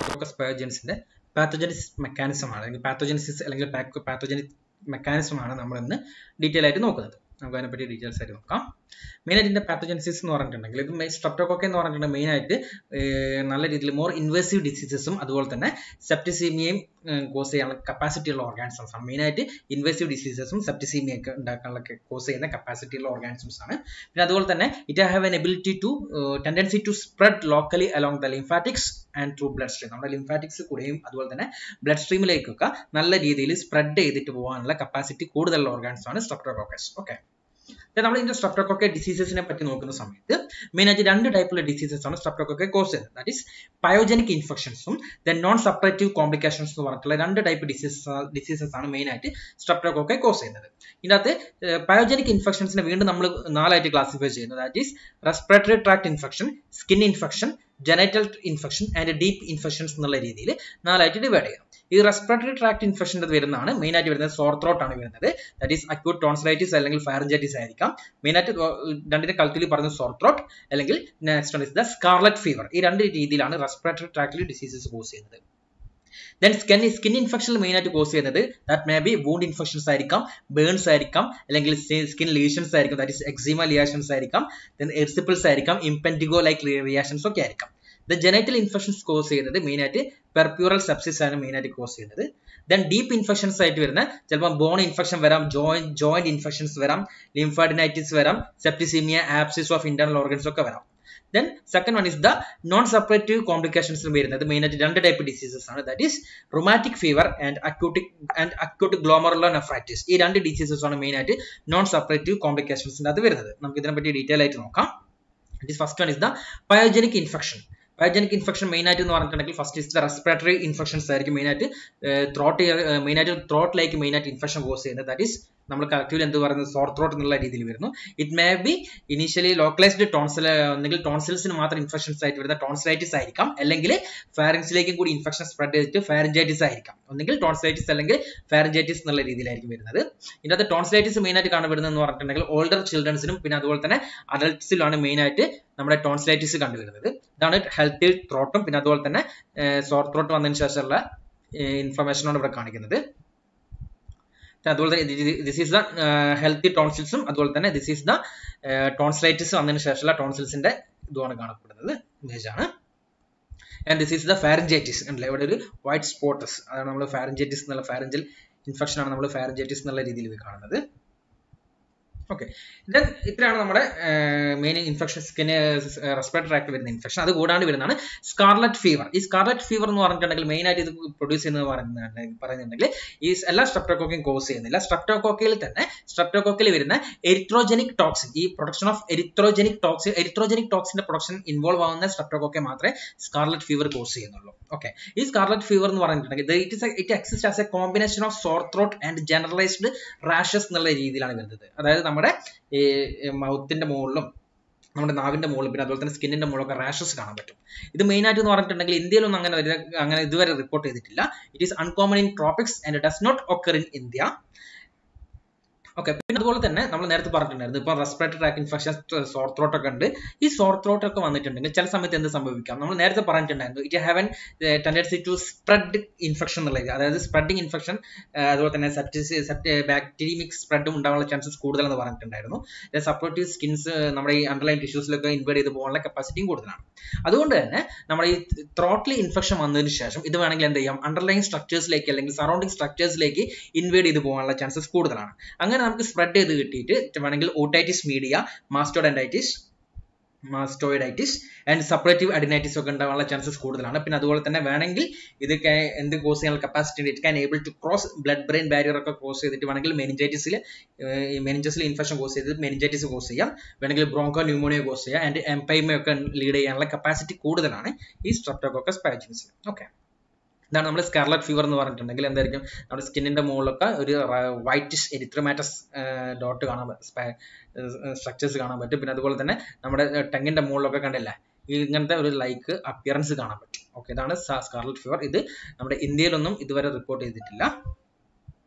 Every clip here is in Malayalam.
സ്ട്രെപ്റ്റോകോക്കസ് പയോജനിസിന്റെ പാത്തോജനിസ് മെക്കാനിസം ആണ്, അല്ലെങ്കിൽ പാത്തോജനിസിസ് അല്ലെങ്കിൽ പാത്തോജനിക് മെക്കാനിസം ആണ് നമ്മൾ ഇന്ന് ഡീറ്റെയിൽ ആയിട്ട് നോക്കുന്നത്. നമുക്ക് അതിനെപ്പറ്റി ഡീറ്റെയിൽസ് ആയിട്ട് നോക്കാം. മെയിൻ ആയിട്ട് ഇതിന്റെ പാത്തോജനിസിസ് എന്ന് പറഞ്ഞിട്ടുണ്ടെങ്കിൽ ഇത് സ്ട്രെപ്റ്റോകോക്ക എന്ന് പറഞ്ഞിട്ടുണ്ടെങ്കിൽ മെയിൻ ആയിട്ട് നല്ല രീതിയിൽ മോർ ഇൻവേസീവ് ഡിസീസസും അതുപോലെ തന്നെ സെപ്റ്റിസീമിയയും കോസ് ചെയ്യാനുള്ള കപ്പാസിറ്റി ഉള്ള ഓർഗാനിസംസ് ആണ്. മെയിൻ ആയിട്ട് ഇൻവേസീവ് ഡിസീസസും സെപ്റ്റിസീമിയ ഒക്കെ ഉണ്ടാക്കാനുള്ള കോസ് ചെയ്യുന്ന കപ്പാസിറ്റി ഉള്ള ഓർഗാനിസംസ് ആണ്. പിന്നെ അതുപോലെ തന്നെ it have an ability to tendency to spread locally along the lymphatics and through blood stream. നമ്മുടെ ലിംഫാറ്റിക്സ് കൂടെയും അതുപോലെ തന്നെ ബ്ലഡ് സ്ട്രീമിലേക്കൊക്കെ നല്ല രീതിയിൽ സ്പ്രെഡ് ചെയ്തിട്ട് പോകാനുള്ള കപ്പാസിറ്റി കൂടുതലുള്ള ഓർഗാനിസം ആണ് സ്ട്രെപ്റ്റോകോക്കസ്. ഓക്കെ, നമ്മൾ ഇതിന്റെ സ്ട്രെപ്റ്റോകോക്ക ഡിസീസസിനെ പറ്റി നോക്കുന്ന സമയത്ത് മെയിൻ ആയിട്ട് രണ്ട് ടൈപ്പുള്ള ഡിസീസസ് ആണ് സ്ട്രെപ്റ്റോകോക്ക കോസ് ചെയ്യുന്നത്. ദാറ്റ് ഈസ് പയോജനിക് ഇൻഫെക്ഷൻസും ദെൻ നോൺ സപ്പറേറ്റീവ് കോംപ്ലിക്കേഷൻസ് എന്ന് പറഞ്ഞിട്ടുള്ള രണ്ട് ടൈപ്പ് ഡിസീസസ് ആണ് മെയിൻ ആയിട്ട് സ്ട്രെപ്റ്റോകോക്ക കോസ് ചെയ്യുന്നത്. ഇതിനകത്ത് പയോജനിക് ഇൻഫെക്ഷൻസിനെ വീണ്ടും നമ്മൾ നാലായിട്ട് ക്ലാസിഫൈ ചെയ്യുന്നത്. That is respiratory tract infection, skin infection, genital infection and deep infections എന്നുള്ള രീതിയിൽ നാലായിട്ട് ഡിവൈഡ് ചെയ്യാം. ഈ റെസ്പിറേറ്ററി ട്രാക്ട് ഇൻഫെക്ഷൻ്റെ വരുന്നതാണ് മെയിൻ ആയിട്ട് വരുന്നത് സോർ ത്രോട്ട് ആണ് വരുന്നത്. ദാറ്റ് ഈസ് അക്യൂട്ട് ടോൺസിലൈറ്റിസ് അല്ലെങ്കിൽ ഫാരഞ്ചൈറ്റിസ് ആയിരിക്കാം. മെയിൻ ആയിട്ട് രണ്ടിന്റെ കളത്തിൽ പറഞ്ഞ സോർ ത്രോട്ട് അല്ലെങ്കിൽ next one is the scarlet fever. ഈ രണ്ട് രീതിയിലാണ് റെസ്പിറേറ്ററി ട്രാക്റ്റിൽ ഡിസീസസ് കോസ് ചെയ്യുന്നത്. ദെൻ സ്കിൻ ഇൻഫെക്ഷൻ മെയിൻ ആയിട്ട് കോസ് ചെയ്യുന്നത് that may be wound infections ആയിരിക്കാം, ബേൺസ് ആയിരിക്കാം, അല്ലെങ്കിൽ സ്കിൻ ലീഷൻസ് ആയിരിക്കും, ദാറ്റ് ഈസ് എക്സിമ ലിയാഷൻസ് ആയിരിക്കാം, ദെൻ എറിസിപ്പിൾസ് ആയിരിക്കാം, ഇംപെൻഡിഗോ ലൈക്ക് റിയാക്ഷൻസ് ഒക്കെ ആയിരിക്കാം. ദ ജനൈറ്റൽ ഇൻഫെക്ഷൻസ് കോസ് ചെയ്യുന്നത് മെയിൻ ആയിട്ട് പെർപ്യൂറൽ സെപ്സിസ് ആണ് മെയിൻ ആയിട്ട് കോസ് ചെയ്യുന്നത്. ദെൻ ഡീപ്പ് ഇൻഫെക്ഷൻസ് ആയിട്ട് വരുന്ന ചിലപ്പോൾ ബോൺ ഇൻഫെക്ഷൻ വരാം, ജോയിന്റ് ഇൻഫെക്ഷൻസ് വരാം, ലിംഫാഡിനൈറ്റിസ് വരാം, septicaemia, abscess of internal organs ഒക്കെ വരാം. Then second one is the non-suppurative complications വരുന്നത് മെയിൻ ആയിട്ട് രണ്ട് ടൈപ്പ് ഡിസീസസ് ആണ്. That is rheumatic fever and acute glomerular nephritis. ഈ രണ്ട് ഡിസീസസ് ആണ് മെയിൻ ആയിട്ട് നോൺ സപ്പറേറ്റീവ് കോംപ്ലിക്കേഷൻസിന്റെ അത് വരുന്നത്. നമുക്ക് ഇതിനെപ്പറ്റി ഡീറ്റെയിൽ ആയിട്ട് നോക്കാം. First one is the pyogenic infection. Pyogenic infection main ആയിട്ട് എന്ന് പറഞ്ഞിട്ടുണ്ടെങ്കിൽ first is the respiratory infections ആയിരിക്കും മെയിൻ ആയിട്ട് ത്രോട്ടിലേക്ക് മെയിൻ ആയിട്ട് ഇൻഫെക്ഷൻ കോസ് ചെയ്യുന്നത്. ദാറ്റ് ഈസ് നമ്മൾ കറക്റ്റ്ലി എന്ത് പറയുന്നത് സോർ ത്രോട്ട് എന്നുള്ള രീതിയിൽ വരുന്നു. It may B initially localised tonsil, ഒന്നെങ്കിൽ ടോൺസിൽസിന് മാത്രം ഇൻഫെക്ഷൻസ് ആയിട്ട് വരുന്ന ടോൺസിലൈറ്റിസ് ആയിരിക്കാം, അല്ലെങ്കിൽ ഫാരൻസിലേക്കും കൂടി ഇൻഫെക്ഷൻ സ്പ്രെഡ് ചെയ്തിട്ട് ഫാരഞ്ചൈറ്റിസ് ആയിരിക്കാം. ഒന്നെങ്കിൽ ടോൺസിലൈറ്റിസ് അല്ലെങ്കിൽ ഫാരഞ്ചൈറ്റിസ് എന്നുള്ള രീതിയിലായിരിക്കും വരുന്നത്. ഇതിനകത്ത് ടോൺസിലൈറ്റിസ് മെയിൻ ആയിട്ട് കാണപ്പെടുന്നത് എന്ന് പറഞ്ഞിട്ടുണ്ടെങ്കിൽ ഓൾഡർ ചിൽഡ്രൻസിനും പിന്നെ അതുപോലെ തന്നെ അഡൽട്ട്സിലാണ് മെയിൻ ആയിട്ട് നമ്മുടെ ടോൺസിലൈറ്റിസ് കണ്ടുവരുന്നത്. ഇതാണ് ഹെൽത്തി ത്രോട്ടും പിന്നെ അതുപോലെ തന്നെ സോർ ത്രോട്ട് വന്നതിന് ശേഷമുള്ള ഇൻഫർമേഷനാണ് ഇവിടെ കാണിക്കുന്നത്. അതുപോലെ തന്നെ ദിസ് ഈസ് ദ ഹെൽത്തി ടോൺസിൽസും അതുപോലെ തന്നെ ദിസ് ഈസ് ദ ടോൺസിലൈറ്റിസ് വന്നതിന് ശേഷമുള്ള ടോൺസിൽസിന്റെ ഇതുമാണ് കാണപ്പെടുന്നത്, ഇമേജ് ആണ്. And this is the pharyngitis ഉണ്ടല്ലേ, ഇവിടെ ഒരു വൈറ്റ് സ്പോട്ടസ്, അതാണ് നമ്മൾ ഫാരഞ്ചൈറ്റിസ് എന്നുള്ള ഫാരഞ്ചൽ ഇൻഫെക്ഷൻ ആണ് നമ്മൾ ഫാരഞ്ചൈറ്റിസ് എന്നുള്ള രീതിയിൽ കാണുന്നത്. ഓക്കെ, ദെൻ ഇത്രയാണ് നമ്മുടെ മെയിൻ ഇൻഫെക്ഷൻ, സ്കിന് റെസ്പിറേറ്ററി ട്രാക്ട് വരുന്ന ഇൻഫെക്ഷൻ. അത് കൂടാണ്ട് വരുന്നതാണ് സ്കാർലറ്റ് ഫീവർ. ഈ സ്കാർലറ്റ് ഫീവർ എന്ന് പറഞ്ഞിട്ടുണ്ടെങ്കിൽ മെയിൻ ആയിട്ട് ഇത് പ്രൊഡ്യൂസ് ചെയ്യുന്നത് പറയുന്നുണ്ടെങ്കിൽ ഈ എല്ലാ സ്ട്രെപ്റ്റോകോക്കയും കോസ് ചെയ്യുന്നില്ല. സ്ട്രെപ്റ്റോകോക്കയിൽ വരുന്ന എരിത്രോജനിക് ടോക്സിൻ, ഈ പ്രൊഡക്ഷൻ ഓഫ് എരിത്രോജനിക് ടോക്സിന്റെ പ്രൊഡക്ഷൻ ഇൻവോൾവ് ആവുന്ന സ്ട്രെപ്റ്റോകോക്കെ മാത്രമേ സ്കാർലറ്റ് ഫീവർ കോസ് ചെയ്യുന്നുള്ളൂ. ഓക്കെ, ഈ സ്കാർലറ്റ് ഫീവർ എന്ന് പറഞ്ഞിട്ടുണ്ടെങ്കിൽ it exist as a combination of sore throat and generalised rashes എന്നുള്ള രീതിയിലാണ് വരുന്നത്. അതായത് നമ്മുടെ ഈ മൗത്തിന്റെ മുകളിലും നമ്മുടെ നാവിന്റെ മുകളിലും പിന്നെ അതുപോലെ തന്നെ സ്കിന്നിന്റെ മുകളിലൊക്കെ റാഷസ് കാണാൻ പറ്റും. ഇത് മെയിൻ ആയിട്ട് എന്ന് പറഞ്ഞിട്ടുണ്ടെങ്കിൽ ഇന്ത്യയിലൊന്നും അങ്ങനെ ഇതുവരെ റിപ്പോർട്ട് ചെയ്തിട്ടില്ല. It is uncommon in tropics and does not occur in India. Okay, പിന്നെ അതുപോലെ തന്നെ നമ്മൾ നേരത്തെ പറഞ്ഞിട്ടുണ്ടായിരുന്നു ഇപ്പൊ respiratory tract infection, sore throat ഒക്കെ ഉണ്ട്. ഈ സോർ ത്രോട്ട് ഒക്കെ വന്നിട്ടുണ്ടെങ്കിൽ ചില സമയത്ത് എന്ത് സംഭവിക്കാം, നമ്മൾ നേരത്തെ പറഞ്ഞിട്ടുണ്ടായിരുന്നു it have an tendency to spread infection എന്നുള്ളത്, അതായത് സ്പ്രെഡിങ് ഇൻഫെക്ഷൻ അതുപോലെ തന്നെ ബാക്ടീരിയമിക് സ്പ്രെഡും ഉണ്ടാവാനുള്ള ചാൻസസ് കൂടുതലെന്ന് പറഞ്ഞിട്ടുണ്ടായിരുന്നു. സപ്പോർട്ടീവ് സ്കിൻസ് നമ്മുടെ ഈ അണ്ടർലൈൻ ടിഷ്യൂസിലൊക്കെ ഇൻവേഡ് ചെയ്ത് പോകാനുള്ള കപ്പാസിറ്റിയും കൂടുതലാണ്. അതുകൊണ്ട് തന്നെ നമ്മുടെ ഈ ത്രോട്ടിൽ ഇൻഫെക്ഷൻ വന്നതിന് ശേഷം ഇത് വേണമെങ്കിൽ എന്ത് ചെയ്യാം, അണ്ടർലൈൻ സ്ട്രക്ചേഴ്സിലേക്ക് അല്ലെങ്കിൽ സറൗണ്ടിങ് സ്ട്രക്ചേഴ്സിലേക്ക് ഇൻവേഡ് ചെയ്ത് പോകാനുള്ള ചാൻസസ് കൂടുതലാണ്. അങ്ങനെ നമുക്ക് സ്പ്രെഡ് ചെയ്ത് കിട്ടിയിട്ട് വേണമെങ്കിൽ ഓട്ടൈറ്റിസ് മീഡിയ, മാസ്റ്റോയിഡൈറ്റിസ് ആൻഡ് സപ്പറേറ്റീവ് അഡിനൈറ്റിസ് ഒക്കെ ഉണ്ടാവാനുള്ള ചാൻസസ് കൂടുതലാണ്. പിന്നെ അതുപോലെ തന്നെ വേണമെങ്കിൽ ഇത് എന്ത് കോസ് ചെയ്യാനുള്ള capacity, it can able to cross blood brain barrier ഒക്കെ ക്രോസ് ചെയ്തിട്ട് വേണമെങ്കിൽ മെനിഞ്ചസിൽ ഇൻഫെക്ഷൻ കോസ് ചെയ്ത് മെനിഞ്ചൈറ്റിസ് കോസ് ചെയ്യാം, വേണമെങ്കിൽ ബ്രോങ്കോ ന്യൂമോണിയ കോസ് ചെയ്യാം, ആൻഡ് എംപൈമ ഒക്കെ ലീഡ് ചെയ്യാനുള്ള കപ്പാസിറ്റി കൂടുതലാണ് ഈ സ്ട്രെപ്റ്റോകോക്കസ് പയോജനിസിന്. ഓക്കെ, ഇതാണ് നമ്മൾ സ്കാർലറ്റ് ഫീവർ എന്ന് പറഞ്ഞിട്ടുണ്ടെങ്കിൽ എന്തായിരിക്കും, നമ്മുടെ സ്കിന്നിന്റെ മുകളിലൊക്കെ ഒരു വൈറ്റിഷ് എരിത്രോമാറ്റസ് ഡോട്ട് കാണാൻ പറ്റും, സ്ട്രക്ചേഴ്സ് കാണാൻ പറ്റും. പിന്നെ അതുപോലെ തന്നെ നമ്മുടെ ടെങ്ങിന്റെ മുകളിലൊക്കെ കണ്ടില്ലേ ഇങ്ങനത്തെ ഒരു ലൈക്ക് അപ്പിയറൻസ് കാണാൻ പറ്റും. ഓക്കെ, ഇതാണ് സ്കാർലറ്റ് ഫീവർ. ഇത് നമ്മുടെ ഇന്ത്യയിലൊന്നും ഇതുവരെ റിപ്പോർട്ട് ചെയ്തിട്ടില്ല.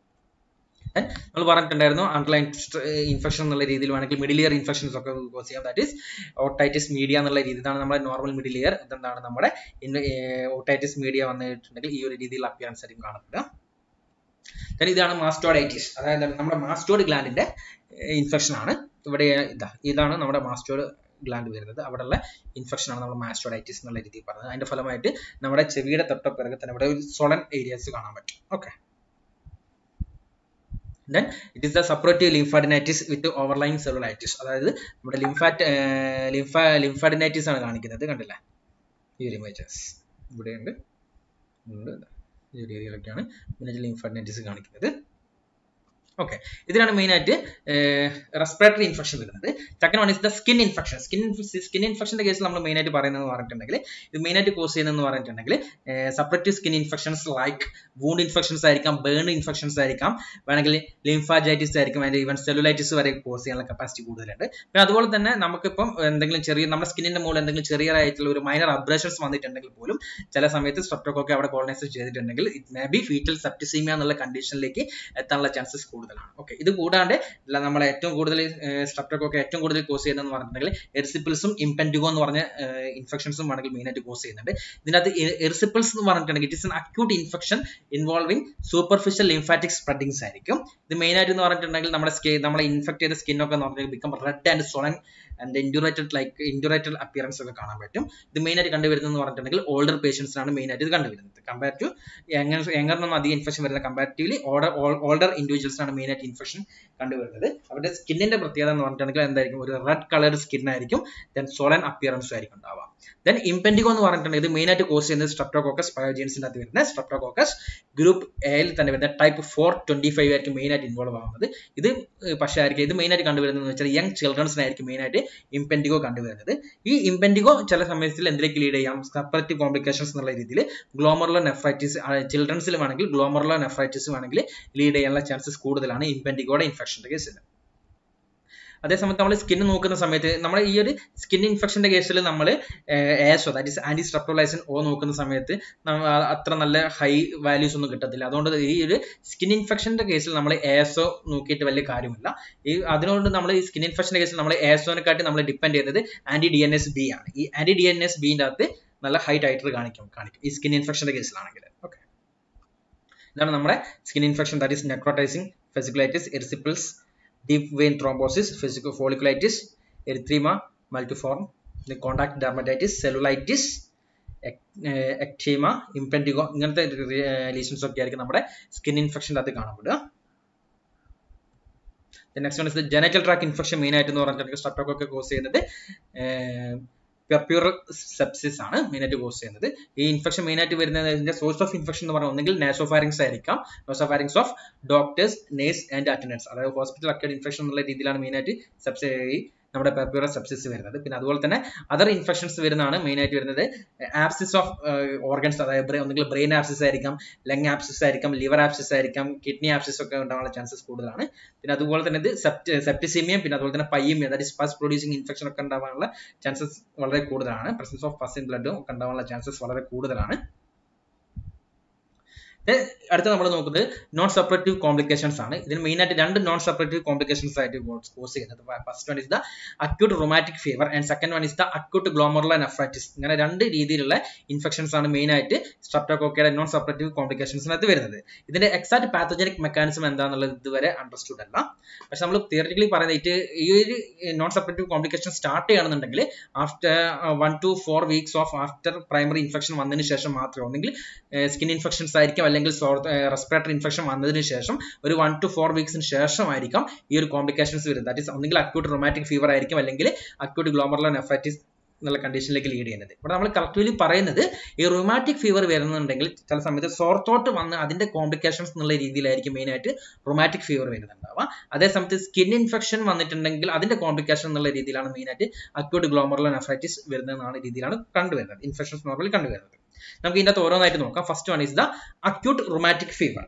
നമ്മൾ പറഞ്ഞിട്ടുണ്ടായിരുന്നു അണ്ടർലൈൻ ഇൻഫെക്ഷൻ എന്നുള്ള രീതിയിൽ വേണമെങ്കിൽ മിഡിൽ ഇയർ ഇൻഫെക്ഷൻസ് ഒക്കെ കോസ് ചെയ്യാം. ദാറ്റ് ഈസ് ഓട്ടൈറ്റിസ് മീഡിയ എന്നുള്ള രീതി. ഇതാണ് നമ്മുടെ നോർമൽ മിഡിൽ ഇയർ. ഇതെന്താണ് നമ്മുടെ ഓട്ടൈറ്റിസ് മീഡിയ വന്നിട്ടുണ്ടെങ്കിൽ ഈ ഒരു രീതിയിലുള്ള അപ്പിയറൻസ് ആയിരിക്കും കാണപ്പെടുക. ഇതാണ് മാസ്റ്റോഡൈറ്റിസ്, അതായത് നമ്മുടെ മാസ്റ്റോഡ് ഗ്ലാൻഡിന്റെ ഇൻഫെക്ഷൻ ആണ്. ഇവിടെ ഇതാണ് നമ്മുടെ മാസ്റ്റോഡ് ഗ്ലാൻഡ് വരുന്നത്. അവിടെയുള്ള ഇൻഫെക്ഷൻ ആണ് നമ്മൾ മാസ്റ്റോഡൈറ്റിസ് എന്നുള്ള രീതിയിൽ പറഞ്ഞത്. അതിന്റെ ഫലമായിട്ട് നമ്മുടെ ചെവിയുടെ തൊട്ടപ്പിറകെ തന്നെ ഇവിടെ ഒരു സോളൻ ഏരിയാസ് കാണാൻ പറ്റും. Okay, then it is the suppurative lymphadenitis with overlying cellulitis. അതായത് നമ്മുടെ ലിംഫാഡിനൈറ്റിസ് ആണ് കാണിക്കുന്നത്. കണ്ടില്ല ഈ ഒരു ഇമേജസ് ഇവിടെയുണ്ട്. ഈ ഒരു ഏരിയയിലൊക്കെയാണ് ലിംഫാഡിനൈറ്റിസ് കാണിക്കുന്നത്. ഓക്കെ, ഇതിനാണ് മെയിൻ ആയിട്ട് റെസ്പിറേറ്ററി ഇൻഫെക്ഷൻ വരുന്നത്. Second one is the skin infection. Skin ഇൻഫെക്ഷന്റെ കേസിൽ നമ്മൾ മെയിൻ ആയിട്ട് പറയുന്നത് പറഞ്ഞിട്ടുണ്ടെങ്കിൽ ഇത് മെയിൻ ആയിട്ട് കോസ് ചെയ്യുന്നതെന്ന് പറഞ്ഞിട്ടുണ്ടെങ്കിൽ suppurative skin infections like wound infections ആയിരിക്കാം, ബേൺ ഇൻഫെക്ഷൻസ് ആയിരിക്കാം, വേണമെങ്കിൽ ലിംഫാജൈറ്റിസ് ആയിരിക്കും, അതിന്റെ ഈവൻ സെല്ലുലൈറ്റിസ് വരെ കോസ് ചെയ്യാനുള്ള കപ്പാസിറ്റി കൂടുതലുണ്ട്. പിന്നെ അതുപോലെ തന്നെ നമുക്കിപ്പം എന്തെങ്കിലും ചെറിയ നമ്മുടെ സ്കിന്നിന്റെ മുകളിൽ എന്തെങ്കിലും ചെറിയതായിട്ടുള്ള ഒരു മൈനർ അബ്രേഷൻസ് വന്നിട്ടുണ്ടെങ്കിൽ പോലും ചില സമയത്ത് സ്ട്രെപ്റ്റോകോക്ക് അവിടെ കോളനൈസ് ചെയ്തിട്ടുണ്ടെങ്കിൽ it may be fetal septicaemia എന്നുള്ള കണ്ടീഷനിലേക്ക് എത്താനുള്ള ചാൻസസ് കൂടുതലാണ്. ഓക്കെ, ഇത് കൂടാണ്ട് നമ്മളെ ഏറ്റവും കൂടുതൽ സ്ട്രെപ്റ്റോകോക്ക് ഏറ്റവും കൂടുതൽ കോസ് ചെയ്യുന്നതെന്ന് പറഞ്ഞിട്ടുണ്ടെങ്കിൽ എറിസിപ്പിൾസും ഇംപെൻഡിഗോ എന്ന് പറഞ്ഞ ഇൻഫെക്ഷൻസും വേണമെങ്കിൽ മെയിൻ ആയിട്ട് കോസ് ചെയ്യുന്നുണ്ട്. ഇതിനകത്ത് എറിസിപ്പിൾസ് എന്ന് പറഞ്ഞിട്ടുണ്ടെങ്കിൽ it is an acute infection involving superficial lymphatic spreadings ആയിരിക്കും. ഇത് മെയിൻ ആയിട്ട് എന്ന് പറഞ്ഞിട്ടുണ്ടെങ്കിൽ നമ്മളെ ഇൻഫെക്ട് ചെയ്ത സ്കിന്നൊക്കെ എന്ന് പറഞ്ഞാൽ become red and swollen and indurated appearance ഒക്കെ കാണാൻ പറ്റും. ഇത് മെയിൻ ആയിട്ട് കണ്ടുവരുന്നത് പറഞ്ഞിട്ടുണ്ടെങ്കിൽ ഓൾഡർ പേഷ്യൻസിനാണ് മെയിൻ ആയിട്ട് ഇത് കണ്ടുവരുന്നത്. കമ്പയർ ടു യങ്ങറിനൊന്നും അധികം ഇൻഫെക്ഷൻ വരുന്ന കമ്പാരിറ്റീവ്ലി ഓൾഡർ ഇൻഡിവിജ്വൽസിനാണ് മെയിൻ ആയിട്ട് ഇൻഫെക്ഷൻ കണ്ടുവരുന്നത്. അവരുടെ സ്കിന്നിന്റെ പ്രത്യേകത എന്ന് പറഞ്ഞിട്ടുണ്ടെങ്കിൽ എന്തായിരിക്കും, ഒരു റെഡ് കളർഡ് സ്കിൻ ആയിരിക്കും, ദെൻ സോളൻ അപ്പിയറൻസും ആയിരിക്കും ഉണ്ടാവുക. ദെൻ ഇംപെൻഡിഗോ എന്ന് പറഞ്ഞിട്ടുണ്ടെങ്കിൽ ഇത് മെയിൻ ആയിട്ട് കോസ് ചെയ്യുന്നത് സ്ട്രെപ്റ്റോകോക്കസ് പയോജീൻസിന്റെ അകത്ത് വരുന്ന സ്ട്രെപ്റ്റോകോക്കസ് ഗ്രൂപ്പ് എയിൽ തന്നെ വരുന്ന ടൈപ്പ് 425 ആയിരിക്കും മെയിൻ ആയിട്ട് ഇൻവോൾവ് ആവുന്നത്. ഇത് പക്ഷേ ആയിരിക്കും ഇത് മെയിൻ ആയിട്ട് കണ്ടുവരുന്നത് വെച്ചാൽ യങ് ചിൽഡ്രൻസിനായിരിക്കും മെയിൻ ആയിട്ട് ഇംപെൻഡിഗോ കണ്ടുവരുന്നത്. ഈ ഇംപെൻഡിഗോ ചില സമയത്തിൽ എന്തിലേക്ക് ലീഡ് ചെയ്യാം, സെപ്പറേറ്റീവ് കോംപ്ലിക്കേഷൻസ് എന്നുള്ള രീതിയിൽ ഗ്ലോമറുലർ നെഫ്രൈറ്റിസ് ചിൽഡ്രൻസിൽ വേണമെങ്കിൽ ഗ്ലോമറുലർ നെഫ്രൈറ്റിസ് വേണമെങ്കിൽ ലീഡ് ചെയ്യാനുള്ള ചാൻസസ് കൂടുതലാണ് ഇംപെൻഡിഗോയുടെ ഇൻഫെക്ഷന്റെ കേസിൽ. അതേസമയത്ത് നമ്മൾ സ്കിൻ നോക്കുന്ന സമയത്ത് നമ്മൾ ഈ ഒരു സ്കിൻ ഇൻഫെക്ഷന്റെ കേസിൽ നമ്മൾ ASO that is anti streptolysin O നോക്കുന്ന സമയത്ത് അത്ര നല്ല ഹൈ വാല്യൂസ് ഒന്നും കിട്ടത്തില്ല. അതുകൊണ്ട് ഈ ഒരു സ്കിൻ ഇൻഫെക്ഷന്റെ കേസിൽ നമ്മൾ ASO നോക്കിയിട്ട് വലിയ കാര്യമില്ല. അതിനോട് നമ്മൾ ഈ സ്കിൻ ഇൻഫെക്ഷന്റെ കേസിൽ നമ്മൾ ASOനെക്കാട്ടി നമ്മൾ ഡിപ്പെൻഡ് ചെയ്യുന്നത് ആന്റി DNS-B ആണ്. ഈ ആന്റി DNS-Bന്റെ അകത്ത് നല്ല ഹൈ ടൈറ്റർ കാണിക്കും ഈ സ്കിൻ ഇൻഫെക്ഷന്റെ കേസിലാണെങ്കിൽ. ഓക്കെ, ഇതാണ് നമ്മുടെ skin infection that is necrotising fasciitis, erysipelas, deep vein thrombosis, folliculitis, erythema multiforme, the contact dermatitis, cellulitis, ectema, impetigo ഇങ്ങനത്തെ lesions ഒക്കെ ആയിരിക്കും നമ്മുടെ സ്കിൻ ഇൻഫെക്ഷൻ്റെ അകത്ത് കാണപ്പെടുക. The next one is the genital tract infection. Main ആയിട്ട് എന്ന് പറഞ്ഞിട്ടുണ്ടെങ്കിൽ സ്ട്രെപ്റ്റോകോക്ക് കോസ് ചെയ്യുന്നത് പെർപ്യൂറൽ സെപ്സിസ് ആണ് മെയിൻ ആയിട്ട് കോസ് ചെയ്യുന്നത്. ഈ ഇൻഫെക്ഷൻ മെയിൻ ആയിട്ട് വരുന്നതിന്റെ സോഴ്സ് ഓഫ് ഇൻഫെക്ഷൻ എന്ന് പറഞ്ഞാൽ ഒന്നെങ്കിൽ നാസോഫാരിങ്സ് ആയിരിക്കാം, nasopharynx of doctors, nurse and attendants, അതായത് ഹോസ്പിറ്റൽ അക്വയർഡ് ഇൻഫെക്ഷൻ എന്നുള്ള രീതിയിലാണ് മെയിൻ ആയിട്ട് നമ്മുടെ പെർപ്യൂറൽ സെപ്സിസ് വരുന്നത്. പിന്നെ അതുപോലെ തന്നെ അതർ ഇൻഫെക്ഷൻസ് വരുന്നതാണ് മെയിൻ ആയിട്ട് വരുന്നത് ആപ്സിസ് ഓഫ് ഓർഗൻസ്, അതായത് ഒന്നെങ്കിൽ ബ്രെയിൻ ആപ്സിസ് ആയിരിക്കാം, ലങ് ആപ്സിസ് ആയിരിക്കാം, ലിവർ ആപ്സിസ് ആയിരിക്കാം, കിഡ്നി ആപ്സിസ് ഒക്കെ ഉണ്ടാകാനുള്ള ചാൻസസ് കൂടുതലാണ്. പിന്നെ അതുപോലെ തന്നെ ഇത് സെപ്റ്റിസീമിയം, പിന്നെ അതുപോലെ തന്നെ പയ്യമീയ അതായത് പസ് പ്രൊഡ്യൂസിങ് ഇൻഫെക്ഷൻ ഒക്കെ ഉണ്ടാകാനുള്ള ചാൻസസ് വളരെ കൂടുതലാണ്. പ്രസൻസ് ഓഫ് പസ് ഇൻ ബ്ലഡും ഒക്കെ ഉണ്ടാകാനുള്ള ചാൻസസ് വളരെ കൂടുതലാണ്. അടുത്ത നമ്മൾ നോക്കുന്നത് നോൺ സെപ്പറേറ്റീവ് കോംപ്ലിക്കേഷൻസ് ആണ്. ഇതിന് മെയിൻ ആയിട്ട് രണ്ട് നോൺ സെപ്പറേറ്റീവ് കോംപ്ലിക്കേഷൻസ് ആയിട്ട് കോസ് ചെയ്യുന്നത്. First one is the acute rheumatic fever and second one is the acute glomerular nephritis. ഇങ്ങനെ രണ്ട് രീതിയിലുള്ള ഇൻഫെക്ഷൻസ് ആണ് മെയിൻ ആയിട്ട് സ്ട്രെപ്റ്റോകോക്കയുടെ നോൺ സെപ്പറേറ്റീവ് കോംപ്ലിക്കേഷൻസിനകത്ത് വരുന്നത്. ഇതിന്റെ എക്സാക്ട് പാത്തോജനിക് മെക്കാനിസം എന്താണെന്നുള്ളത് ഇതുവരെ അണ്ടർസ്റ്റുഡ് അല്ല. പക്ഷെ നമ്മൾ തിയറിറ്റിക്കലി പറയുന്നത് ഈ ഒരു നോൺ സെപ്പറേറ്റീവ് കോംപ്ലിക്കേഷൻ സ്റ്റാർട്ട് ചെയ്യുകയാണെന്നുണ്ടെങ്കിൽ after 1 to 4 weeks of after primary infection വന്നതിന് ശേഷം മാത്രമേ, ഒന്നെങ്കിൽ സ്കിൻ ഇൻഫെക്ഷൻസ് ആയിരിക്കും അല്ലെങ്കിൽ റെസ്പിറേറ്ററി ഇൻഫെക്ഷൻ വന്നതിന് ശേഷം ഒരു 1 to 4 വീക്സിന് ശേഷമായിരിക്കും ഈ ഒരു കോംപ്ലിക്കേഷൻസ് വരുന്നത്. ദാറ്റ് ഈസ് ഒന്നെങ്കിൽ അക്യൂട്ട് റൊമാറ്റിക് ഫീവർ ആയിരിക്കും അല്ലെങ്കിൽ അക്യൂട്ട് ഗ്ലോമറുലർ നെഫ്രൈറ്റിസ് എന്നുള്ള കണ്ടീഷനിലേക്ക് ലീഡ് ചെയ്യുന്നത്. ഇവിടെ നമ്മൾ കറക്റ്റ്ലി പറയുന്നത് ഈ റൊമാറ്റിക് ഫീവർ വരുന്നുണ്ടെങ്കിൽ ചില സമയത്ത് സോർ ത്രോട്ട് വന്ന് അതിന്റെ കോംപ്ലിക്കേഷൻസ് എന്നുള്ള രീതിയിലായിരിക്കും മെയിൻ ആയിട്ട് റൊമാറ്റിക് ഫീവർ വരുന്നുണ്ടാവുക. അതേസമയത്ത് സ്കിൻ ഇൻഫെക്ഷൻ വന്നിട്ടുണ്ടെങ്കിൽ അതിന്റെ കോംപ്ലിക്കേഷൻ എന്നുള്ള രീതിയിലാണ് മെയിൻ ആയിട്ട് അക്യൂട്ട് ഗ്ലോമറുലർ നെഫ്രൈറ്റിസ് വരുന്നതെന്നാണ് രീതിയിലാണ് കണ്ടുവരുന്നത്. ഇൻഫെക്ഷൻസ് നോർമലി കണ്ടുവരുന്നത്. നമുക്ക് ഇതിന്റെ ഓരോന്നായിട്ട് നോക്കാം. First one is the acute rheumatic fever.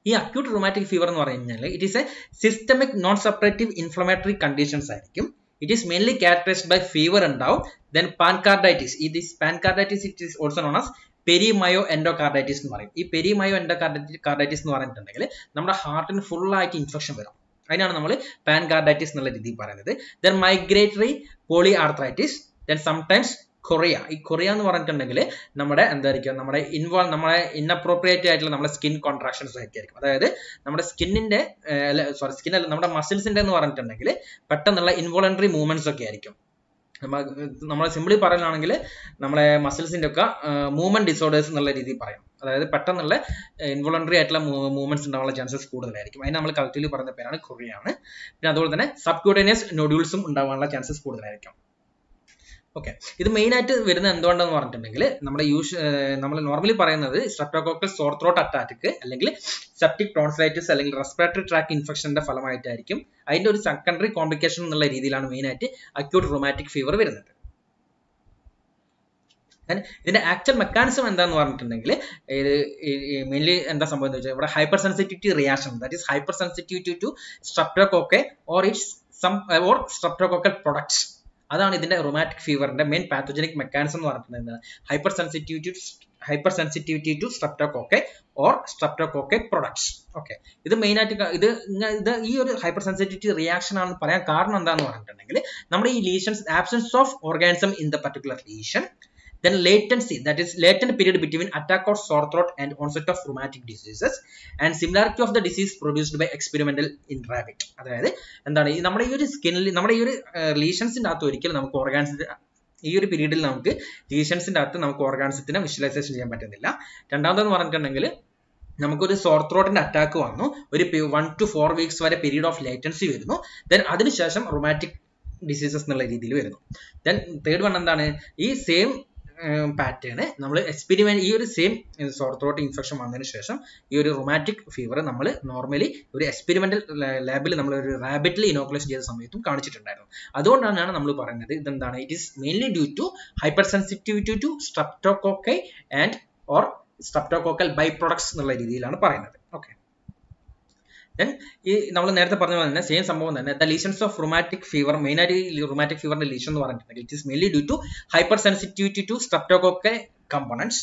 ഈ അക്യൂട്ട് റൊമാറ്റിക് ഫീവർ എന്ന് പറഞ്ഞാൽ it is a systemic non suppurative inflammatory conditions ആയിരിക്കും. It is mainly characterized by fever ഉണ്ടാവും. Then pancreatitis. This pancreatitis it is also known as perimyoendocarditis എന്ന് പറയും. ഈ പെരിമയോ എൻഡോകാർഡൈറ്റിസ് എന്ന് പറഞ്ഞിട്ടുണ്ടെങ്കിൽ നമ്മുടെ ഹാർട്ടിന് ഫുൾ ആയിട്ട് ഇൻഫെക്ഷൻ വരും. അതിനാണ് നമ്മൾ പാൻകാർഡൈറ്റിസ് എന്നുള്ള രീതിയിൽ പറയുന്നത്. Then migratory poly arthritis, then sometimes chorea. ഈ കൊറിയ എന്ന് പറഞ്ഞിട്ടുണ്ടെങ്കിൽ നമ്മുടെ എന്തായിരിക്കും, നമ്മുടെ ഇൻഅപ്രോപ്രിയേറ്റ് ആയിട്ടുള്ള നമ്മുടെ സ്കിൻ കോൺട്രാക്ഷൻസ് ഒക്കെ ആയിരിക്കും. അതായത് നമ്മുടെ സ്കിന്നിന്റെ സ്കിൻ അല്ല, നമ്മുടെ മസിൽസിന്റെ എന്ന് പറഞ്ഞിട്ടുണ്ടെങ്കിൽ പെട്ടെന്നുള്ള ഇൻവോളണ്ടറി മൂവ്മെന്റ്സ് ഒക്കെ ആയിരിക്കും. നമ്മൾ സിംപിളി പറയുകയാണെങ്കിൽ നമ്മളെ മസിൽസിന്റെ ഒക്കെ മൂവ്മെന്റ് ഡിസോർഡേഴ്സ് എന്നുള്ള രീതിയിൽ പറയാം. അതായത് പെട്ടെന്നുള്ള ഇൻവോളണ്ടറി ആയിട്ടുള്ള മൂവ്മെന്റ്സ് ഉണ്ടാവാനുള്ള ചാൻസസ് കൂടുതലായിരിക്കും. അതിന് നമ്മൾ കളക്റ്റീവ്ലി പറയുന്ന പേരാണ് കൊറിയാണ്. പിന്നെ അതുപോലെ തന്നെ സബ്ക്യൂട്ടേനിയസ് നോഡ്യൂൾസും ഉണ്ടാവാനുള്ള ചാൻസസ് കൂടുതലായിരിക്കും. ഓക്കെ, ഇത് മെയിൻ ആയിട്ട് വരുന്നത് എന്തുകൊണ്ടെന്ന് പറഞ്ഞിട്ടുണ്ടെങ്കിൽ നമ്മൾ നോർമലി പറയുന്നത് സ്ട്രെപ്റ്റോകോക്കൽ സോർ ത്രോട്ട് അറ്റാക്ക് അല്ലെങ്കിൽ സെപ്റ്റിക് ടോൺസിലൈറ്റിസ് അല്ലെങ്കിൽ റെസ്പിറേറ്ററി ട്രാക്ക് ഇൻഫെക്ഷന്റെ ഫലമായിട്ടായിരിക്കും. അതിന്റെ ഒരു സെക്കൻഡറി കോംപ്ലിക്കേഷൻ എന്നുള്ള രീതിയിലാണ് മെയിൻ ആയിട്ട് അക്യൂട്ട് റൊമാറ്റിക് ഫീവർ വരുന്നത്. ഇതിന്റെ ആക്ച്വൽ മെക്കാനിസം എന്താന്ന് പറഞ്ഞിട്ടുണ്ടെങ്കിൽ മെയിൻലി എന്താ സംഭവം എന്ന് വെച്ചാൽ ഇവിടെ hypersensitivity reaction, that is hypersensitivity to streptococci or streptococcal products. അതാണ് ഇതിന്റെ റൊമാറ്റിക് ഫീവറിന്റെ മെയിൻ പാത്തോജനിക് മെക്കാനിസം എന്ന് പറഞ്ഞിട്ടുണ്ടെങ്കിൽ hypersensitivity to streptococci or streptococci products. Okay, ഇത് മെയിൻ ആയിട്ട് ഇത് ഈ ഒരു ഹൈപ്പർ സെൻസിറ്റിവിറ്റി റിയാക്ഷൻ ആണെന്ന് പറയാൻ കാരണം എന്താണെന്ന് പറഞ്ഞിട്ടുണ്ടെങ്കിൽ നമ്മുടെ ഈ lesions absence of organism in the particular lesion, then latency, that is latent period between attack of sore throat and onset of rheumatic diseases, and similarity of the disease produced by experimental in rabbit. അതായത് എന്താണ് നമ്മുടെ ഈ ഒരു സ്കിന്നിൽ നമ്മുടെ ഈ ഒരു ലീഷൻസിന്റെ അകത്ത് ഒരിക്കലും നമുക്ക് ഓർഗാൻസിന്റെ ഈ ഒരു പീരീഡിൽ നമുക്ക് ലീഷൻസിന്റെ അകത്ത് നമുക്ക് ഓർഗാൻസത്തിനെ വിഷ്വലൈസേഷൻ ചെയ്യാൻ പറ്റുന്നില്ല. രണ്ടാമതെന്ന് പറഞ്ഞിട്ടുണ്ടെങ്കിൽ നമുക്കൊരു സോർ ത്രോട്ടിന്റെ അറ്റാക്ക് വന്നു, ഒരു 1 to 4 weeks വരെ പീരീഡ് ഓഫ് ലേറ്റൻസി വരുന്നു, ദെൻ അതിനുശേഷം റൊമാറ്റിക് ഡിസീസസ് എന്നുള്ള രീതിയിൽ വരുന്നു. ദെൻ തേർഡ് വൺ എന്താണ്, ഈ സെയിം പാറ്റേൺ നമ്മൾ എക്സ്പെരിമെന്റ് ഈ ഒരു സെയിം സോർ ത്രോട്ട് ഇൻഫെക്ഷൻ വന്നതിന് ശേഷം ഈ ഒരു റൊമാറ്റിക് ഫീവർ നമ്മൾ നോർമലി ഒരു എക്സ്പെരിമെന്റൽ ലാബിൽ നമ്മൾ ഒരു റാബിറ്റിൽ ഇനോക്കുലേഷൻ ചെയ്ത സമയത്തും കാണിച്ചിട്ടുണ്ടായിരുന്നു. അതുകൊണ്ടാണ് നമ്മൾ പറയുന്നത് ഇതെന്താണ്, it is mainly due to hypersensitivity to streptococci and or streptococcal by products എന്നുള്ള രീതിയിലാണ് പറയുന്നത്. ഓക്കെ, ഈ നമ്മൾ നേരത്തെ പറഞ്ഞ പോലെ തന്നെ സെയിം സംഭവം തന്നെ the lesions of rheumatic fever, main ആയിട്ട് റൊമാറ്റിക് ഫീവറിന്റെ ലീഷൻ എന്ന് പറഞ്ഞിട്ടുണ്ടെങ്കിൽ it is mainly due to hypersensitivity to streptococci components.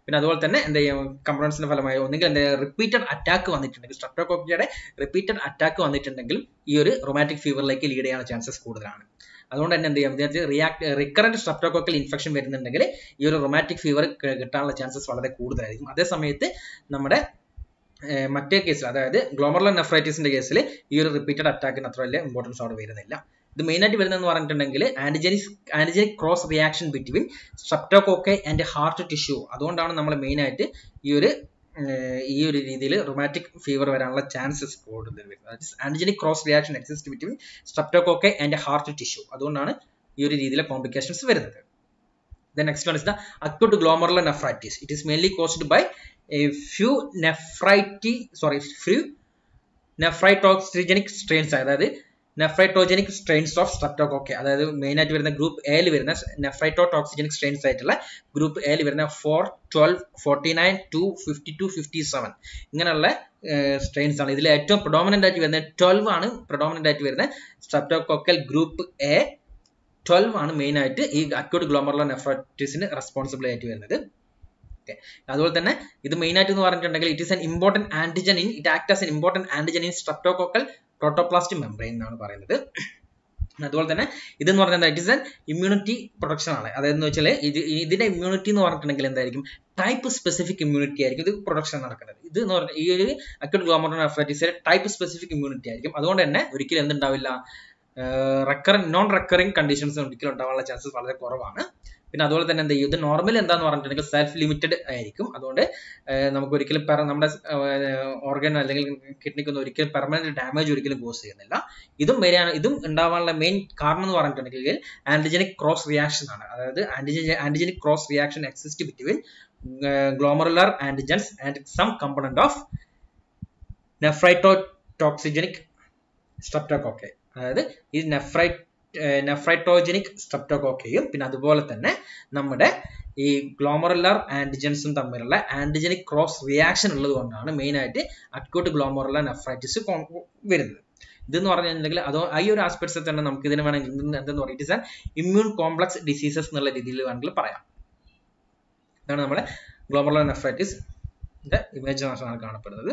പിന്നെ അതുപോലെ തന്നെ എന്താ കമ്പോണൻസിന്റെ ഫലമായി ഒന്നെങ്കിൽ എന്താ റിപ്പീറ്റഡ് അറ്റാക്ക് വന്നിട്ടുണ്ടെങ്കിൽ, സ്ട്രെപ്റ്റോകോക്കയുടെ റിപ്പീറ്റഡ് അറ്റാക്ക് വന്നിട്ടുണ്ടെങ്കിൽ ഈ ഒരു റൊമാറ്റിക് ഫീവറിലേക്ക് ലീഡ് ചെയ്യാനുള്ള ചാൻസസ് കൂടുതലാണ്. അതുകൊണ്ട് തന്നെ എന്ത് ചെയ്യാം, റിക്കറന്റ് സ്ട്രെപ്റ്റോകോക്കൽ ഇൻഫെക്ഷൻ വരുന്നുണ്ടെങ്കിൽ ഈ ഒരു റൊമാറ്റിക് ഫീവർ കിട്ടാനുള്ള ചാൻസസ് വളരെ കൂടുതലായിരിക്കും. അതേ സമയത്ത് നമ്മുടെ മറ്റേ കേസിൽ അതായത് ഗ്ലോമറുലർ നെഫ്രൈറ്റിസിന്റെ കേസിൽ ഈ ഒരു റിപ്പീറ്റഡ് അറ്റാക്കിന് അത്ര വലിയ ഇമ്പോർട്ടൻസ് അവിടെ വരുന്നില്ല. ഇത് മെയിൻ ആയിട്ട് വരുന്നതെന്ന് പറഞ്ഞിട്ടുണ്ടെങ്കിൽ antigenic cross reaction between streptococci and heart tissue. അതുകൊണ്ടാണ് നമ്മൾ മെയിൻ ആയിട്ട് ഈ ഒരു രീതിയിൽ റൊമാറ്റിക് ഫീവർ വരാനുള്ള ചാൻസസ് കൂടുതൽ വരുന്നത്. Antigenic cross reaction exist between streptococci and heart tissue. അതുകൊണ്ടാണ് ഈ ഒരു രീതിയിലെ കോംപ്ലിക്കേഷൻസ് വരുന്നത്. The next one is the acute glomerular nephritis. It is mainly caused by a few nephritoxigenic strains, അതായത് നെഫ്രൈറ്റോജനിക് സ്ട്രെയിൻസ് ഓഫ് സ്ട്രെപ്റ്റോകോക്കെ. അതായത് മെയിൻ ആയിട്ട് വരുന്ന ഗ്രൂപ്പ് എയിൽ വരുന്ന നെഫ്രൈറ്റോടോക്സിജനിക് സ്ട്രെയിൻസ് ആയിട്ടുള്ള ഗ്രൂപ്പ് എയിൽ വരുന്ന 4, 12, 49, 2, 52, 57 ഇങ്ങനെയുള്ള സ്ട്രെയിൻസ് ആണ്. ഇതിൽ ഏറ്റവും പ്രൊഡോമിനന്റ് ആയിട്ട് വരുന്നത് 12 ആണ്. പ്രൊഡോമിനന്റ് ആയിട്ട് വരുന്ന സ്ട്രെപ്റ്റോകോക്കൽ ഗ്രൂപ്പ് എ 12 ആണ് മെയിൻ ആയിട്ട് ഈ അക്യൂട്ട് ഗ്ലോമറുലർ നെഫ്രൈറ്റിസിന് റെസ്പോൺസിബിൾ ആയിട്ട് വരുന്നത്. ഓക്കെ, അതുപോലെ തന്നെ ഇത് മെയിൻ ആയിട്ട് എന്ന് പറഞ്ഞിട്ടുണ്ടെങ്കിൽ it is an important antigen it act as an important antigen in streptococcal protoplast membrane എന്നാണ് പറയുന്നത്. അതുപോലെ തന്നെ ഇതെന്ന് പറഞ്ഞാൽ it is an immunity protection ആണ്. അതായത് വെച്ചാൽ ഇതിന്റെ ഇമ്മ്യൂണിറ്റി എന്ന് പറഞ്ഞിട്ടുണ്ടെങ്കിൽ എന്തായിരിക്കും, ടൈപ്പ് സ്പെസിഫിക് ഇമ്മ്യൂണിറ്റി ആയിരിക്കും ഇത് പ്രൊട്ടക്ഷൻ നടക്കുന്നത്. ഇത് എന്ന് പറഞ്ഞാൽ ഈ ഒരു അക്യൂട്ട് ഗ്ലോമറുലർ നെഫ്രൈറ്റിസിലെ ടൈപ്പ് സ്പെസിഫിക് ഇമ്മ്യൂണിറ്റി ആയിരിക്കും. അതുകൊണ്ട് തന്നെ ഒരിക്കലും എന്തുണ്ടാവില്ല, നോൺ റെക്കറിംഗ് കണ്ടീഷൻസ് ഒരിക്കലും ഉണ്ടാവാനുള്ള ചാൻസസ് വളരെ കുറവാണ്. പിന്നെ അതുപോലെ തന്നെ എന്ത് ചെയ്യും, ഇത് നോർമലി എന്താന്ന് പറഞ്ഞിട്ടുണ്ടെങ്കിൽ സെൽഫ് ലിമിറ്റഡ് ആയിരിക്കും. അതുകൊണ്ട് നമുക്ക് ഒരിക്കലും നമ്മുടെ ഓർഗൻ അല്ലെങ്കിൽ കിഡ്നിക്കൊന്നും ഒരിക്കലും പെർമനന്റ് ഡാമേജ് ഒരിക്കലും കോസ് ചെയ്യുന്നില്ല. ഇതും ഉണ്ടാവാനുള്ള മെയിൻ കാരണം എന്ന് പറഞ്ഞിട്ടുണ്ടെങ്കിൽ ആന്റിജനിക് ക്രോസ് റിയാക്ഷൻ ആണ്. അതായത് antigenic cross reaction exist between glomerular antigens and some component of nephritotoxigenic streptococci. അതായത് ഈ നെഫ്രൈറ്റോജനിക് സ്ട്രെപ്റ്റോകോക്കയും പിന്നെ അതുപോലെ തന്നെ നമ്മുടെ ഈ ഗ്ലോമറുലർ ആന്റിജൻസും തമ്മിലുള്ള ആന്റിജനിക് ക്രോസ് റിയാക്ഷൻ ഉള്ളത് കൊണ്ടാണ് മെയിൻ ആയിട്ട് അക്യൂട്ട് ഗ്ലോമറുലർ നെഫ്രൈറ്റിസ് വരുന്നത്. ഇതെന്ന് പറഞ്ഞിട്ടുണ്ടെങ്കിൽ അതോ ഈ ഒരു ആസ്പെക്ട്സിൽ തന്നെ നമുക്ക് ഇതിന് വേണമെങ്കിൽ എന്തെന്ന് പറയുക, it is an immune complex diseases എന്നുള്ള രീതിയിൽ വേണമെങ്കിൽ പറയാം. ഇതാണ് നമ്മുടെ ഗ്ലോമറുലോനെഫ്രൈറ്റിസ് ഇമേജ് ആണ് കാണപ്പെടുന്നത്.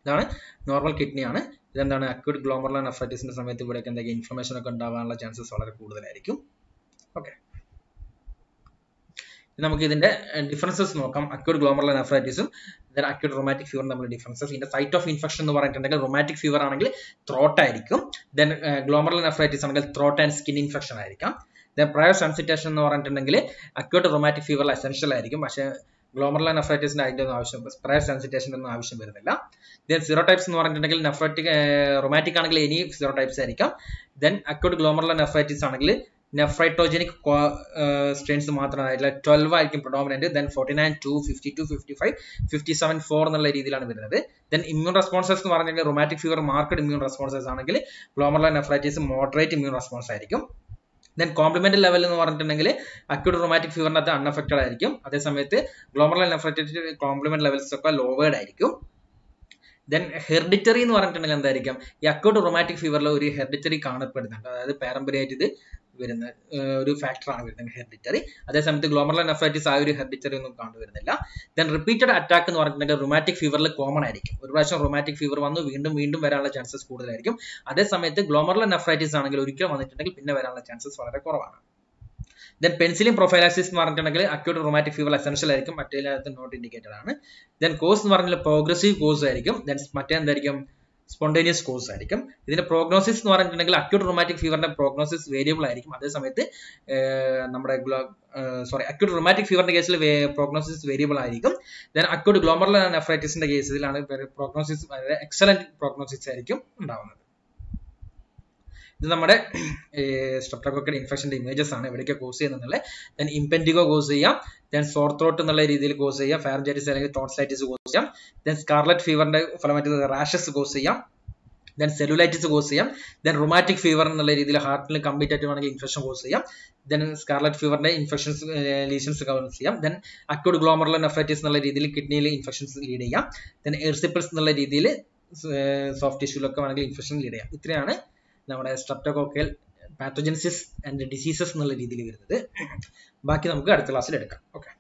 ഇതാണ് നോർമൽ കിഡ്നി ആണ്. ഇതെന്താണ് അക്യൂട്ട് ഗ്ലോമറുലോനെഫ്രൈറ്റിസിന്റെ സമയത്ത് ഇവിടെയൊക്കെ എന്തെങ്കിലും ഇൻഫ്ലമേഷൻ ഒക്കെ ഉണ്ടാവാനുള്ള ചാൻസസ് വളരെ കൂടുതലായിരിക്കും. ഓക്കെ, നമുക്ക് ഇതിന്റെ ഡിഫറൻസസ് നോക്കാം. അക്യൂട്ട് ഗ്ലോമറുലോനെഫ്രൈറ്റിസും അക്യൂട്ട് റൊമാറ്റിക് ഫീവർ നമ്മൾ ഡിഫറൻസസ്. ഇതിന്റെ സൈറ്റ് ഓഫ് ഇൻഫെക്ഷൻ എന്ന് പറഞ്ഞിട്ടുണ്ടെങ്കിൽ റൊമാറ്റിക് ഫീവർ ആണെങ്കിൽ ത്രോട്ട് ആയിരിക്കും. ദെൻ ഗ്ലോമറുലോനെഫ്രൈറ്റിസ് ആണെങ്കിൽ ത്രോട്ട് ആൻഡ് സ്കിൻ ഇൻഫെക്ഷൻ ആയിരിക്കാം. ദെൻ പ്രയർ സെൻസിറ്റേഷൻ എന്ന് പറഞ്ഞിട്ടുണ്ടെങ്കിൽ അക്യൂട്ട് റൊമാറ്റിക് ഫീവറിൽ എസെൻഷ്യൽ ആയിരിക്കും. പക്ഷേ ഗ്ലോമറുലോനെഫ്രൈറ്റിസിന്റെ അതിന്റെ ഒന്നും ആവശ്യം പ്രയർ സെൻസിറ്റേഷൻ ഒന്നും ആവശ്യം വരുന്നില്ല. ദെൻ സീറോടൈപ്സ് എന്ന് പറഞ്ഞിട്ടുണ്ടെങ്കിൽ റൊമാറ്റിക് ആണെങ്കിൽ ഇനി സീറോടൈപ്സ് ആയിരിക്കാം. ദെൻ അക്യൂട്ട് ഗ്ലോമറുലോനെഫ്രൈറ്റിസ് ആണെങ്കിൽ നെഫ്രൈറ്റോജനിക് സ്ട്രെയിൻസ് മാത്രമായിട്ടില്ല 12 ആയിരിക്കും പ്രൊഡോമിനന്റ്. ദെൻ 49, 2, 52, 55, 57, 4 എന്നുള്ള രീതിയിലാണ് വരുന്നത്. ദെൻ ഇമ്മ്യൂൺ റെസ്പോൺസസ് എന്ന് പറഞ്ഞിട്ടുണ്ടെങ്കിൽ rheumatic fever marked immune responses ആണെങ്കിൽ ഗ്ലോമറുലോനെഫ്രൈറ്റിസ് മോഡറേറ്റ് ഇമ്മ്യൂൺ റെസ്പോൺസ് ആയിരിക്കും. ദെൻ കോംപ്ലിമെന്റൽ ലെവൽ എന്ന് പറഞ്ഞിട്ടുണ്ടെങ്കിൽ അക്യൂട്ട് റൊമാറ്റിക് ഫീവറിനകത്ത് അൺഅഫക്റ്റഡ് ആയിരിക്കും. അതേസമയത്ത് ഗ്ലോമറുലോനെഫ്രൈറ്റിസ് കോംപ്ലിമെന്റ് ലെവൽസ് ഒക്കെ ലോവേഡ് ആയിരിക്കും. ദെൻ ഹെറിഡിറ്ററി എന്ന് പറഞ്ഞിട്ടുണ്ടെങ്കിൽ എന്തായിരിക്കും, ഈ അക്യൂട്ട് റൊമാറ്റിക് ഫീവറിൽ ഒരു ഹെറിഡിറ്ററി കാണപ്പെടുന്നുണ്ട്. അതായത് പാരമ്പര്യമായിട്ട് ഇത് വരുന്ന ഒരു ഫാക്ടറാണ് വരുന്നത് ഹെറിഡിറ്ററി. അതേസമയത്ത് ഗ്ലോമറുലോനെഫ്രൈറ്റിസ് ആ ഒരു ഹെറിഡിറ്ററി ഒന്നും കണ്ടുവരുന്നില്ല. ദെൻ റിപ്പീറ്റഡ് അറ്റാക്ക് എന്ന് പറഞ്ഞിട്ടുണ്ടെങ്കിൽ റൊമാറ്റിക് ഫീവറിൽ കോമൺ ആയിരിക്കും. ഒരു പ്രാവശ്യം റൊമാറ്റിക് ഫീവർ വന്നു വീണ്ടും വരാനുള്ള ചാൻസസ് കൂടുതലായിരിക്കും. അതേസമയത്ത് ഗ്ലോമറുലോനെഫ്രൈറ്റിസ് ആണെങ്കിൽ ഒരിക്കൽ വന്നിട്ടുണ്ടെങ്കിൽ പിന്നെ വരാനുള്ള ചാൻസസ് വളരെ കുറവാണ്. ദെൻ പെൻസിലിൻ പ്രൊഫൈലാക്സിസ് എന്ന് പറഞ്ഞിട്ടുണ്ടെങ്കിൽ അക്യൂട്ട് റൊമാറ്റിക് ഫീവർ എസെൻഷ്യൽ ആയിരിക്കും. മറ്റേതിനകത്ത് നോട്ട് ഇൻഡിക്കേറ്റഡ് ആണ്. ദെൻ കോസ് എന്ന് പറഞ്ഞാൽ പ്രോഗ്രസീവ് കോസ് ആയിരിക്കും. ദെൻ മറ്റേ എന്തായിരിക്കും, സ്പോണ്ടേനിയസ് കോഴ്സ് ആയിരിക്കും. ഇതിന്റെ പ്രോഗ്നോസിസ് എന്ന് പറഞ്ഞിട്ടുണ്ടെങ്കിൽ അക്യൂട്ട് റൊമാറ്റിക് ഫീവറിന്റെ പ്രോഗ്നോസിസ് വേരിയബിൾ ആയിരിക്കും. അതേസമയത്ത് നമ്മുടെ അക്യൂട്ട് റൊമാറ്റിക് ഫീവറിന്റെ കേസിൽ പ്രോഗ്നോസിസ് വേരിയബിൾ ആയിരിക്കും. ദെൻ അക്യൂട്ട് ഗ്ലോമറുലോനെഫ്രൈറ്റിസിന്റെ കേസിലാണ് പ്രോഗ്നോസിസ് വളരെ എക്സലന്റ് പ്രോഗ്നോസിസ് ആയിരിക്കും ഉണ്ടാവുന്നത്. ഇത് നമ്മുടെ സ്ട്രെപ്റ്റോകോക്കൽ ഇൻഫെക്ഷന്റെ ഇമേജസ് ആണ്. എവിടേക്ക് കോസ് ചെയ്യുന്നത്. ദെൻ ഇംപെൻഡിഗോ കോസ് ചെയ്യാം. ദെൻ സോർ ത്രോട്ട് എന്നുള്ള രീതിയിൽ കോസ് ചെയ്യാം. ഫാരഞ്ചൈറ്റിസ് അല്ലെങ്കിൽ ടോൺസിലൈറ്റിസ് കോസ് ചെയ്യാം. ദെൻ സ്കാർലറ്റ് ഫീവറിന്റെ ഫലമായിട്ട് റാഷസ് കോസ് ചെയ്യാം. ദെൻ സെല്ലുലൈറ്റിസ് കോസ് ചെയ്യാം. ദെൻ റൊമാറ്റിക് ഫീവർ എന്നുള്ള രീതിയിൽ ഹാർട്ടിൽ കംപ്ലീറ്റ് ആയിട്ട് വേണമെങ്കിൽ ഇൻഫെക്ഷൻ കോസ് ചെയ്യാം. ദെൻ സ്കാർലറ്റ് ഫീവറിന്റെ ഇൻഫെക്ഷൻസ് ലീഷൻസ് കോസ് ചെയ്യാം. ദെൻ അക്യൂട്ട് ഗ്ലോമറുലോനെഫ്രൈറ്റിസ് എന്നുള്ള രീതിയിൽ കിഡ്നിയിൽ ഇൻഫെക്ഷൻസ് ലീഡ് ചെയ്യാം. ദെൻ എറിസിപ്പിൾസ് എന്നുള്ള രീതിയിൽ സോഫ്റ്റ് ടിഷ്യൂലൊക്കെ വേണമെങ്കിൽ ഇൻഫെക്ഷൻ ലീഡ് ചെയ്യാം. ഇത്രയാണ് നമ്മുടെ സ്ട്രെപ്റ്റോകോക്കൽ പാത്തോജനസിസ് ആൻഡ് ഡിസീസസ് എന്നുള്ള രീതിയിൽ വരുന്നത്. ബാക്കി നമുക്ക് അടുത്ത ക്ലാസ്സിൽ എടുക്കാം. ഓക്കെ.